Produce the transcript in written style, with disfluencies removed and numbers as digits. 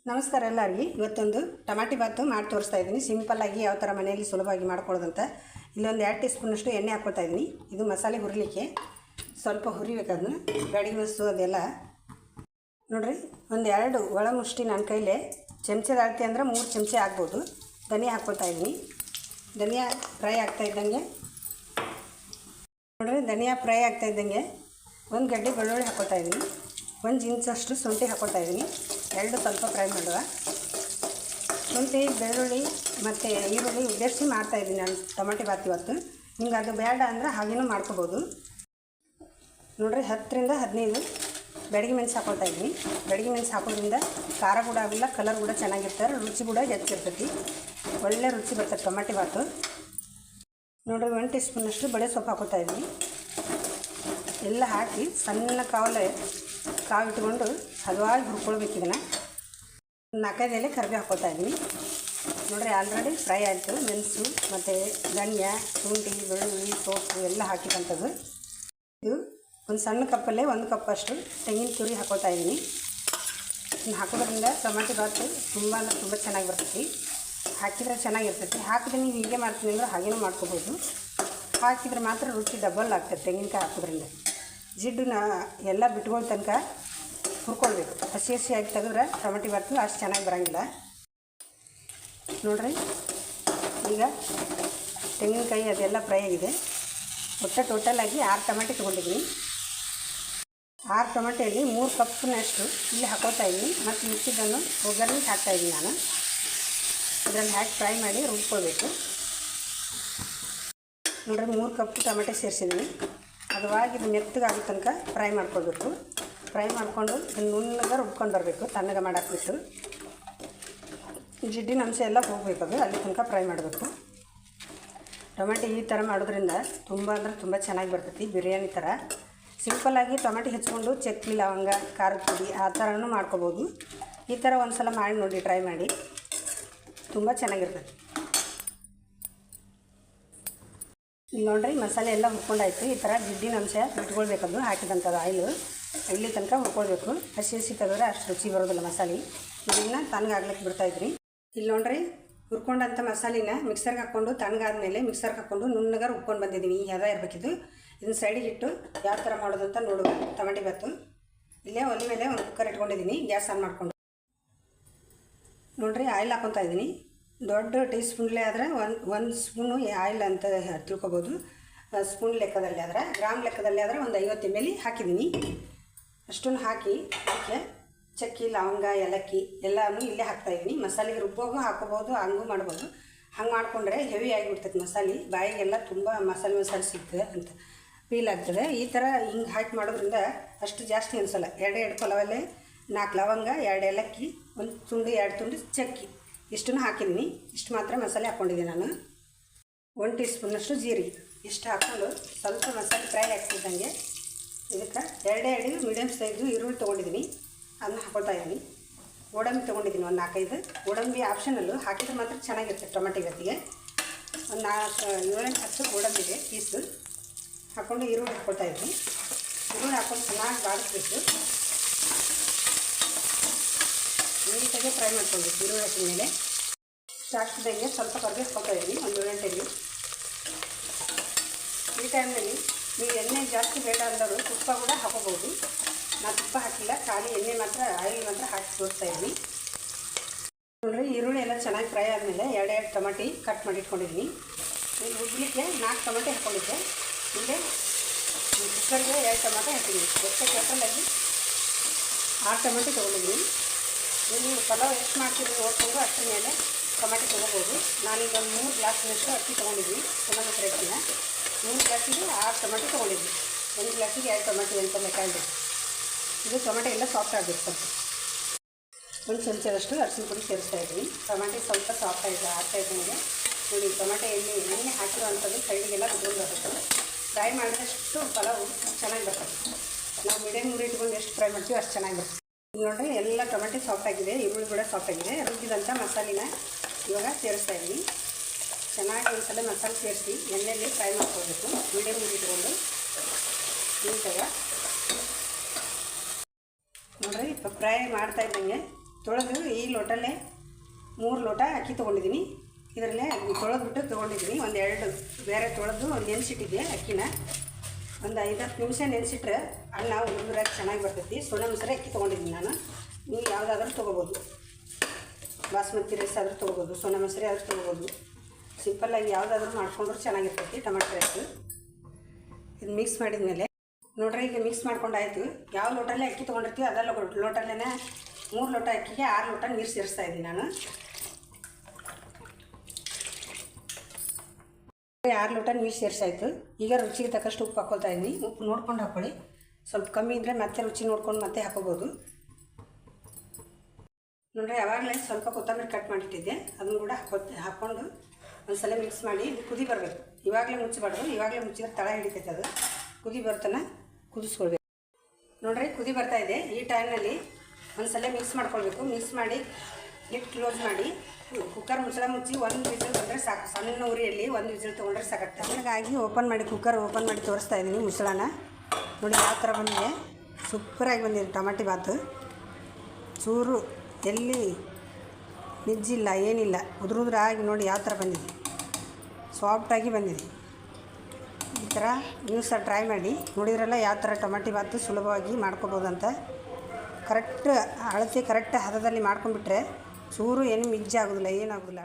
ನಮಸ್ಕಾರ ಎಲ್ಲರಿಗೂ. ಇವತ್ತೊಂದು ಟಮಾಟಿ ಬಾತು ಮಾಡಿ ತೋರಿಸ್ತಾ ಇದ್ದೀನಿ. ಸಿಂಪಲ್ಲಾಗಿ ಯಾವ ಥರ ಮನೆಯಲ್ಲಿ ಸುಲಭವಾಗಿ ಮಾಡ್ಕೊಳ್ಳೋದಂತ. ಇಲ್ಲೊಂದು 2 ಟೀ ಸ್ಪೂನಷ್ಟು ಎಣ್ಣೆ ಹಾಕ್ಕೊಳ್ತಾ ಇದ್ದೀನಿ. ಇದು ಮಸಾಲೆ ಹುರಿಲಿಕ್ಕೆ ಸ್ವಲ್ಪ ಹುರಿಬೇಕು. ಅದನ್ನು ಬ್ಯಾಡಿಗೆ ಮೆಣಸು ಅದೆಲ್ಲ ನೋಡಿರಿ. ಒಂದು 2 ಒಳಮುಷ್ಟಿ ನನ್ನ ಕೈಲೇ ಚಮಚದ ಅಳತೆ ಅಂದರೆ 3 ಚಮಚ ಆಗ್ಬೋದು ಧನಿಯಾ ಹಾಕ್ಕೊಳ್ತಾ ಇದ್ದೀನಿ. ಧನಿಯಾ ಫ್ರೈ ಆಗ್ತಾ ಇದ್ದಂಗೆ ನೋಡಿರಿ, ಧನಿಯಾ ಫ್ರೈ ಆಗ್ತಾ ಇದ್ದಂಗೆ ಒಂದು ಗಡ್ಡೆ ಬೆಳ್ಳುಳ್ಳಿ ಹಾಕ್ಕೊಳ್ತಾ ಇದ್ದೀನಿ. 1 ಇಂಚಷ್ಟು ಶುಂಠಿ ಹಾಕ್ಕೊಳ್ತಾ ಇದ್ದೀನಿ. 2 ಸ್ವಲ್ಪ ಫ್ರೈ ಮಾಡುವ. ಶುಂಠಿ, ಬೆಳ್ಳುಳ್ಳಿ ಮತ್ತು ಈರುಳ್ಳಿ ಉದ್ದೇಶಿಸಿ ಮಾಡ್ತಾಯಿದ್ದೀನಿ ನಾನು ಟೊಮೆಟೊ ಬಾತ್ ಇವತ್ತು. ನಿಮ್ಗೆ ಅದು ಬೇಡ ಅಂದರೆ ಹಾಗೇನೂ ಮಾಡ್ಕೋಬೋದು. ನೋಡಿರಿ, 10 ರಿಂದ 15 ಬ್ಯಾಡಗಿ ಮೆಣಸು ಹಾಕ್ಕೊಳ್ತಾ ಇದ್ದೀನಿ. ಬ್ಯಾಡಗಿ ಮೆಣಸು ಹಾಕೋದ್ರಿಂದ ಖಾರ ಕೂಡ ಆಗಿಲ್ಲ, ಕಲರ್ ಕೂಡ ಚೆನ್ನಾಗಿರ್ತಾರೆ, ರುಚಿ ಕೂಡ ಹೆಚ್ಚಿರ್ತೈತಿ. ಒಳ್ಳೆ ರುಚಿ ಬರ್ತದೆ ಟೊಮೆಟೊ ಬಾತು. ನೋಡಿರಿ, 1 ಟೀ ಸ್ಪೂನಷ್ಟು ಬಡೆ ಸೊಪ್ಪು ಹಾಕ್ಕೊಳ್ತಾ ಇದ್ದೀನಿ. ಎಲ್ಲ ಹಾಕಿ ಸಣ್ಣ ಕಾವು ಇಟ್ಕೊಂಡು ಹದವಾಗಿ ಹುರ್ಕೊಳ್ಬೇಕು. ಇದನ್ನು 4-5 ಎಲೆ ಕರಿಬೇವು ಹಾಕ್ಕೊಳ್ತಾ ಇದ್ದೀನಿ. ನೋಡಿರಿ, ಆಲ್ರೆಡಿ ಫ್ರೈ ಆಯಿತು. ಮೆಣಸು ಮತ್ತು ಧನಿಯಾ, ಶುಂಠಿ, ಬೆಳ್ಳುಳ್ಳಿ, ಸೋಪು ಎಲ್ಲ ಹಾಕಿದಂಥದ್ದು. ಇದು ಒಂದು ಸಣ್ಣ ಕಪ್ಪಲ್ಲೇ 1 ಕಪ್ಪಷ್ಟು ತೆಂಗಿನ ತುರಿ ಹಾಕ್ಕೊಳ್ತಾ ಇದ್ದೀನಿ. ಇದನ್ನು ಹಾಕೋದ್ರಿಂದ ಟೊಮೆಟೊ ಬಾತು ತುಂಬ ಅಂದರೆ ತುಂಬ ಚೆನ್ನಾಗಿ ಬರ್ತೈತಿ. ಹಾಕಿದರೆ ಚೆನ್ನಾಗಿರ್ತೈತಿ. ಹಾಕಿದ್ರೆ ನೀವು ಹೀಗೆ ಮಾಡ್ತೀನಿ ಅಂದ್ರೆ ಹಾಗೇನೂ ಮಾಡ್ಕೋಬೋದು. ಹಾಕಿದರೆ ಮಾತ್ರ ರುಚಿ ಡಬಲ್ ಆಗ್ತದೆ. ತೆಂಗಿನಕಾಯಿ ಹಾಕೋದ್ರಿಂದ ಜಿಡ್ಡನ್ನ ಎಲ್ಲ ಬಿಟ್ಕೊಳ್ಳೋ ತನಕ ಹುರ್ಕೊಳ್ಬೇಕು. ಹಸಿ ಆಗಿ ತೆಗೆದ್ರೆ ಟೊಮೆಟೊ ಬಾತು ಅಷ್ಟು ಚೆನ್ನಾಗಿ ಬರೋಂಗಿಲ್ಲ. ನೋಡಿರಿ, ಈಗ ತೆಂಗಿನಕಾಯಿ ಅದೆಲ್ಲ ಫ್ರೈ ಆಗಿದೆ. ಟೋಟಲಾಗಿ 6 ಟೊಮೆಟೊ ತೊಗೊಂಡಿದ್ದೀನಿ. 6 ಟೊಮೆಟೊಯಲ್ಲಿ 3 ಕಪ್ನಷ್ಟು ಇಲ್ಲಿ ಹಾಕೋತಾ ಇದ್ದೀನಿ. ಮತ್ತು ಮಿಕ್ಕಿದ್ದನ್ನು ಒಗ್ಗರಣೆಗೆ ಹಾಕ್ತಾಯಿದ್ದೀನಿ ನಾನು. ಇದರಲ್ಲಿ ಹಾಕಿ ಫ್ರೈ ಮಾಡಿ ರುಬ್ಕೊಳ್ಬೇಕು. ನೋಡಿರಿ, 3 ಕಪ್ ಟೊಮೆಟೊ ಸೇರಿಸಿದ್ದೀನಿ. ಹದವಾಗಿ ಇದು ಮೆತ್ತಗಾಗೋ ತನಕ ಫ್ರೈ ಮಾಡ್ಕೊಳ್ಬೇಕು. ಫ್ರೈ ಮಾಡಿಕೊಂಡು ನುಣ್ಣಗೆ ರುಬ್ಕೊಂಡು ಬರಬೇಕು. ತಣ್ಣಗೆ ಮಾಡಾಕ್ಬಿಟ್ಟು ಜಿಡ್ಡಿನ ಅಂಶ ಎಲ್ಲ ಹೋಗಬೇಕು. ಅದು ಅಲ್ಲಿ ತನಕ ಫ್ರೈ ಮಾಡಬೇಕು. ಟೊಮೆಟೊ ಈ ಥರ ಮಾಡೋದ್ರಿಂದ ತುಂಬ ಅಂದರೆ ತುಂಬ ಚೆನ್ನಾಗಿ ಬರ್ತೈತಿ. ಬಿರಿಯಾನಿ ಥರ ಸಿಂಪಲ್ಲಾಗಿ ಟೊಮೆಟೊ ಹೆಚ್ಕೊಂಡು ಚಕ್ಕೆ, ಲವಂಗ, ಖಾರದ ಪುಡಿ ಆ ಥರನೂ ಮಾಡ್ಕೋಬೋದು. ಈ ಥರ ಒಂದು ಸಲ ಮಾಡಿ ನೋಡಿ, ಟ್ರೈ ಮಾಡಿ, ತುಂಬ ಚೆನ್ನಾಗಿರ್ತೈತಿ. ಇಲ್ಲಿ ನೋಡಿರಿ, ಮಸಾಲೆ ಎಲ್ಲ ಹುರ್ಕೊಂಡಾಯ್ತು. ಈ ಥರ ಜಿಡ್ಡಿನ ಅಂಶ ಬಿಟ್ಕೊಳ್ಬೇಕದು ಹಾಕಿದಂಥದ್ದು ಆಯಿಲು ಇಲ್ಲಿ ತನಕ ಹುರ್ಕೊಳ್ಬೇಕು. ಹಸಿ ತೆಗೆದ್ರೆ ಅಷ್ಟು ರುಚಿ ಬರೋದಿಲ್ಲ ಮಸಾಲೆ. ಇದನ್ನು ತಣ್ಣಗಾಗ್ಲಿಕ್ಕೆ ಬಿಡ್ತಾಯಿದ್ರಿ. ಇಲ್ಲಿ ನೋಡಿರಿ, ಹುರ್ಕೊಂಡಂಥ ಮಸಾಲಿನ ಮಿಕ್ಸರ್ಗೆ ಹಾಕ್ಕೊಂಡು ತಣ್ಣಗಾದ್ಮೇಲೆ ಮಿಕ್ಸರ್ಗೆ ಹಾಕ್ಕೊಂಡು ನುಣ್ಣಗೆ ರುಬ್ಕೊಂಡು ಬಂದಿದ್ದೀನಿ. ಈ ಹದ ಇರಬೇಕಿದ್ದು. ಇದನ್ನು ಸೈಡಿಗೆ ಇಟ್ಟು ಯಾವ ಥರ ಮಾಡೋದು ಅಂತ ನೋಡುವ. ಟೊಮೆಟೊ ಬಾತು ಇಲ್ಲೇ ಒಲೆ ಮೇಲೆ ಒಂದು ಕುಕ್ಕರ್ ಇಟ್ಕೊಂಡಿದ್ದೀನಿ. ಗ್ಯಾಸ್ ಆನ್ ಮಾಡಿಕೊಂಡು ನೋಡಿರಿ, ಆಯಿಲ್ ಹಾಕ್ಕೊತಾ ಇದ್ದೀನಿ. ದೊಡ್ಡ ಟೀ ಸ್ಪೂನ್ಲೇ ಆದರೆ ಒಂದು ಸ್ಪೂನು ಆಯಿಲ್ ಅಂತ ತಿಳ್ಕೊಬೋದು. ಸ್ಪೂನ್ ಲೆಕ್ಕದಲ್ಲಿ ಆದರೆ, ಗ್ರಾಮ್ ಲೆಕ್ಕದಲ್ಲಿ ಆದರೆ ಒಂದು 50 ml ಹಾಕಿದ್ದೀನಿ. ಅಷ್ಟನ್ನು ಹಾಕಿ ಅದಕ್ಕೆ ಚಕ್ಕೆ, ಲವಂಗ, ಏಲಕ್ಕಿ ಎಲ್ಲನೂ ಇಲ್ಲೇ ಹಾಕ್ತಾಯಿದ್ದೀನಿ. ಮಸಾಲೆಗೆ ರುಬ್ಬೋಗೂ ಹಾಕೋಬೋದು, ಹಂಗೂ ಮಾಡ್ಬೋದು. ಹಂಗೆ ಮಾಡಿಕೊಂಡ್ರೆ ಹೆವಿ ಆಗಿಬಿಡ್ತೈತೆ ಮಸಾಲೆ. ಬಾಯಿಗೆಲ್ಲ ತುಂಬ ಮಸಾಲೆ ಸಿಗ್ತದೆ ಅಂತ ಫೀಲ್ ಆಗ್ತದೆ. ಈ ಥರ ಹಿಂಗೆ ಹಾಕಿ ಮಾಡೋದ್ರಿಂದ ಅಷ್ಟು ಜಾಸ್ತಿ ಅನಿಸಲ್ಲ. 2 ಪಲಾವಲ್ಲೇ 4 ಲವಂಗ, 2 ಏಲಕ್ಕಿ, 1 ತುಂಡು 2 ತುಂಡು ಚಕ್ಕೆ ಇಷ್ಟನ್ನು ಹಾಕಿದ್ದೀನಿ. ಇಷ್ಟು ಮಾತ್ರ ಮಸಾಲೆ ಹಾಕ್ಕೊಂಡಿದ್ದೀನಿ ನಾನು. 1 ಟೀ ಸ್ಪೂನಷ್ಟು ಜೀರಿಗೆ ಇಷ್ಟು ಹಾಕ್ಕೊಂಡು ಸ್ವಲ್ಪ ಮಸಾಲೆ ಫ್ರೈ ಆಗ್ತಿದ್ದಂಗೆ ಇದಕ್ಕೆ 2 ಮೀಡಿಯಮ್ ಸೈಜು ಈರುಳ್ಳಿ ತೊಗೊಂಡಿದ್ದೀನಿ. ಅದನ್ನ ಹಾಕ್ಕೊಳ್ತಾ ಇದ್ದೀನಿ. ಗೋಡಂಬಿ ತೊಗೊಂಡಿದ್ದೀನಿ ಒಂದು 4-5. ಗೋಡಂಬಿ ಆಪ್ಷನಲ್ಲು, ಹಾಕಿದ್ರೆ ಮಾತ್ರ ಚೆನ್ನಾಗಿರ್ತದೆ ಟೊಮೆಟೊ ಗತಿಗೆ. ಒಂದು 7-10 ಗೋಡಂಬಿಗೆ ಪೀಸು ಹಾಕ್ಕೊಂಡು ಈರುಳ್ಳಿ ಹಾಕ್ಕೊಳ್ತಾ ಇದ್ದೀನಿ. ಈರುಳ್ಳಿ ಹಾಕ್ಕೊಂಡು ಚೆನ್ನಾಗಿ ಬಾಡಿಸ್ಬೇಕು. ನೀಟಾಗಿ ಫ್ರೈ ಮಾಡ್ಕೊಳ್ಬೇಕು. ಈರುಳ್ಳಿ ಹಾಕಿದ ಮೇಲೆ ಸಾಕಿದಂಗೆ ಸ್ವಲ್ಪ ಕರಿಬೇವು ಹಾಕ್ಕೊಳ್ತಾ ಇದ್ದೀನಿ. ಒಂದು 7 ಎಲೆ. ಈ ಟೈಮ್ನಲ್ಲಿ ನೀವು ಎಣ್ಣೆ ಜಾಸ್ತಿ ಬೇಡ ಅಂದರು ತುಪ್ಪ ಕೂಡ ಹಾಕೋಬೋದು. ನಾನು ತುಪ್ಪ ಹಾಕಿಲ್ಲ, ಖಾಲಿ ಎಣ್ಣೆ ಮಾತ್ರ, ಆಯಿಲ್ ಮಾತ್ರ ಹಾಕಿ ತೋರಿಸ್ತಾ ಇದ್ದೀನಿ. ನೋಡಿರಿ, ಈರುಳ್ಳಿ ಎಲ್ಲ ಚೆನ್ನಾಗಿ ಫ್ರೈ ಆದಮೇಲೆ 2 ಟೊಮೆಟೊ ಕಟ್ ಮಾಡಿ ಇಟ್ಕೊಂಡಿದ್ದೀನಿ. ಇಲ್ಲಿ ರುಬ್ಲಿಕ್ಕೆ 4 ಟೊಮೆಟೊ ಹಾಕ್ಕೊಂಡಿದ್ದೆ. ಇಲ್ಲೇ ಕುಕ್ಕರ್ಗೆ 2 ಟೊಮೆಟೊ ಹಾಕಿದ್ದೀನಿ. ಟೋಟಲಾಗಿ 6 ಟೊಮೆಟೊ ತೊಗೊಂಡಿದ್ದೀನಿ. ನೀವು ಪಲಾವ್ ಎಷ್ಟು ಮಾಡ್ತೀರಿ ನೋಡಿಕೊಂಡು ಅಷ್ಟರ ಮೇಲೆ ಟೊಮೆಟೊ ತೊಗೋಬೋದು. ನಾನೀಗ ಒಂದು 3 ಗ್ಲಾಸ್ನಷ್ಟು ಅಕ್ಕಿ ತೊಗೊಂಡಿದ್ದೀನಿ. ಟೊಮೆಟೊ ರೇಟಿನ 3 ಗ್ಲಾಸಿಗೆ 6 ಟೊಮೆಟೊ ತೊಗೊಂಡಿದ್ದೀನಿ. 1 ಗ್ಲಾಸಿಗೆ 2 ಟೊಮೆಟೊ ಅಂತ ಲೆಕ್ಕಾಗಬೇಕು. ಇದು ಟೊಮೆಟೊ ಎಲ್ಲ ಸಾಫ್ಟ್ ಆಗಬೇಕು. ಸ್ವಲ್ಪ 1 ಚಮಚದಷ್ಟು ಅರಿಶಿನ ಪುಡಿ ಸೇರಿಸ್ತಾ ಇದ್ದೀನಿ. ಟೊಮೆಟೊ ಸ್ವಲ್ಪ ಸಾಫ್ಟ್ ಆಗ್ತಾ ಇದ್ದಂಗೆ ನೋಡಿ, ಟೊಮೆಟೊ ಎಣ್ಣೆ ಹಾಕಿರೋವಂಥದ್ದು ಸೈಡಿಗೆಲ್ಲ ಕುತ್ಕೊಂಡು ಬರುತ್ತೆ. ಫ್ರೈ ಮಾಡಿದಷ್ಟು ಪಲಾವು ಚೆನ್ನಾಗಿ ಬರ್ತದೆ. ನಾವು ಮೀಡಿಯಮ್ ಉರಿ ಇಟ್ಕೊಂಡು ಎಷ್ಟು ಫ್ರೈ ಮಾಡ್ತೀವಿ ಅಷ್ಟು ಚೆನ್ನಾಗಿ ಬರ್ತದೆ. ನೋಡಿರಿ, ಎಲ್ಲ ಟೊಮೆಟೊ ಸಾಫ್ಟ್ ಆಗಿದೆ, ಈರುಳ್ಳಿ ಕೂಡ ಸಾಫ್ಟ್ ಆಗಿದೆ. ರುಬ್ಬಿದಂಥ ಮಸಾಲಿನ ಇವಾಗ ಸೇರಿಸ್ತಾ ಇದ್ದೀನಿ. ಚೆನ್ನಾಗಿ ಒಂದ್ಸಲ ಮಸಾಲೆ ಸೇರಿಸಿ ಎಣ್ಣೆಯಲ್ಲಿ ಫ್ರೈ ಮಾಡ್ಕೊಳ್ಬೇಕು. ಮೀಡಿಯಮ್ ಉರಿ ಇಟ್ಕೊಂಡು ನೀಟಾಗಿ ನೋಡಿರಿ. ಫ್ರೈ ಮಾಡ್ತಾ ಇದ್ದಂಗೆ ತೊಳೆದು ಈ ಲೋಟಲ್ಲೇ 3 ಲೋಟ ಅಕ್ಕಿ ತೊಗೊಂಡಿದ್ದೀನಿ. ಇದರಲ್ಲೇ ತೊಳೆದ್ಬಿಟ್ಟು ತೊಗೊಂಡಿದ್ದೀನಿ. ಒಂದು 2 ಬೇರೆ ತೊಳೆದು ನೆನೆಸಿಟ್ಟಿದ್ದೆ ಅಕ್ಕಿನ. ಒಂದು 5-10 ನಿಮಿಷ ನೆನೆಸಿಟ್ರೆ ಅನ್ನ ಉದುರಾಗಿ ಚೆನ್ನಾಗಿ ಬರ್ತೈತಿ. ಸೋನಾ ಮಸೂರಿ ಅಕ್ಕಿ ತೊಗೊಂಡಿದ್ದೀನಿ ನಾನು. ನೀವು ಯಾವುದಾದ್ರೂ ತೊಗೋಬೋದು. ಬಾಸ್ಮತಿ ರೈಸ್ ಆದರೂ ತೊಗೋಬೋದು, ಸೋನಾ ಮಸೂರಿ ಆದರೂ ತೊಗೋಬೋದು. ಸಿಂಪಲ್ಲಾಗಿ ಯಾವುದಾದ್ರೂ ಮಾಡ್ಕೊಂಡ್ರೂ ಚೆನ್ನಾಗಿರ್ತೈತಿ ಟೊಮೆಟೊ ರೈಸು. ಇದು ಮಿಕ್ಸ್ ಮಾಡಿದ ಮೇಲೆ ನೋಡ್ರಿ, ಈಗ ಮಿಕ್ಸ್ ಮಾಡ್ಕೊಂಡಾಯ್ತು. ಯಾವ ಲೋಟಲ್ಲೇ ಅಕ್ಕಿ ತೊಗೊಂಡಿರ್ತೀವಿ ಅದೆಲ್ಲ ಲೋಟಲ್ಲೇ 3 ಲೋಟ ಅಕ್ಕಿಗೆ 6 ಲೋಟ ನೀರು ಸೇರಿಸ್ತಾ ಇದ್ದೀನಿ ನಾನು. 6 ಲೋಟ ನೀರು ಸೇರಿಸಾಯ್ತು. ಈಗ ರುಚಿಗೆ ತಕ್ಕಷ್ಟು ಉಪ್ಪು ಹಾಕ್ಕೊಳ್ತಾ ಇದ್ದೀನಿ. ಉಪ್ಪು ನೋಡ್ಕೊಂಡು ಹಾಕ್ಕೊಳ್ಳಿ. ಸ್ವಲ್ಪ ಕಮ್ಮಿ ಇದ್ದರೆ ಮತ್ತೆ ರುಚಿ ನೋಡ್ಕೊಂಡು ಮತ್ತೆ ಹಾಕೋಬೋದು. ನೋಡ್ರಿ, ಯಾವಾಗಲೇ ಸ್ವಲ್ಪ ಕೊತ್ತಂಬರಿ ಕಟ್ ಮಾಡಿಟ್ಟಿದ್ದೆ, ಅದನ್ನು ಕೂಡ ಹಾಕ್ಕೊಂಡು ಒಂದು ಸಲ ಮಿಕ್ಸ್ ಮಾಡಿ ಕುದಿ ಬರಬೇಕು. ಇವಾಗಲೇ ಮುಚ್ಚಬಾರ್ದು. ಇವಾಗಲೇ ಮುಚ್ಚಿದ್ರೆ ತಳ ಹಿಡಿತೈತೆ. ಅದು ಕುದಿ ಬರ್ತಾನೆ ಕುದಿಸ್ಕೊಳ್ಬೇಕು. ನೋಡ್ರಿ, ಕುದಿ ಬರ್ತಾಯಿದೆ. ಈ ಟೈಮ್ನಲ್ಲಿ ಒಂದು ಸಲ ಮಿಕ್ಸ್ ಮಾಡ್ಕೊಳ್ಬೇಕು. ಮಿಕ್ಸ್ ಮಾಡಿ ಲಿಡ್ ಕ್ಲೋಸ್ ಮಾಡಿ ಕುಕ್ಕರ್ ಮುಚ್ಚಳ ಮುಚ್ಚಿ 1 ವಿಸಿಲ್ ತೊಗೊಂಡ್ರೆ ಸಾಕು. ಸಣ್ಣ ಉರಿಯಲ್ಲಿ 1 ವಿಸಿಲ್ ತೊಗೊಂಡ್ರೆ ಸಾಕತ್ತೆ. ಹಾಗಾಗಿ ಓಪನ್ ಮಾಡಿ ಕುಕ್ಕರ್ ಓಪನ್ ಮಾಡಿ ತೋರಿಸ್ತಾ ಇದ್ದೀನಿ ಮುಚ್ಚಳನ. ನೋಡಿ ಯಾವ ಥರ ಬಂದಿದೆ. ಸೂಪರಾಗಿ ಬಂದಿದೆ ಟೊಮೆಟೊ ಬಾತು. ಚೂರು ಎಲ್ಲಿ ನಿಜ್ಜಿಲ್ಲ, ಏನಿಲ್ಲ, ಉದುರಾಗಿ ನೋಡಿ ಯಾವ ಥರ ಬಂದಿದೆ. ಸಾಫ್ಟಾಗಿ ಬಂದಿದೆ. ಈ ಥರ ನೀವು ಸಹ ಟ್ರೈ ಮಾಡಿ. ನೋಡಿದ್ರಲ್ಲ ಯಾವ ಥರ ಟೊಮೆಟೊ ಬಾತು ಸುಲಭವಾಗಿ ಮಾಡ್ಕೊಬೋದು ಅಂತ. ಕರೆಕ್ಟ್ ಅಳತೆ ಕರೆಕ್ಟ್ ಹದದಲ್ಲಿ ಮಾಡ್ಕೊಂಡ್ಬಿಟ್ರೆ ಚೂರು ಏನು ಮಿಜ್ಜಾಗೋದಿಲ್ಲ, ಏನಾಗೋದಿಲ್ಲ.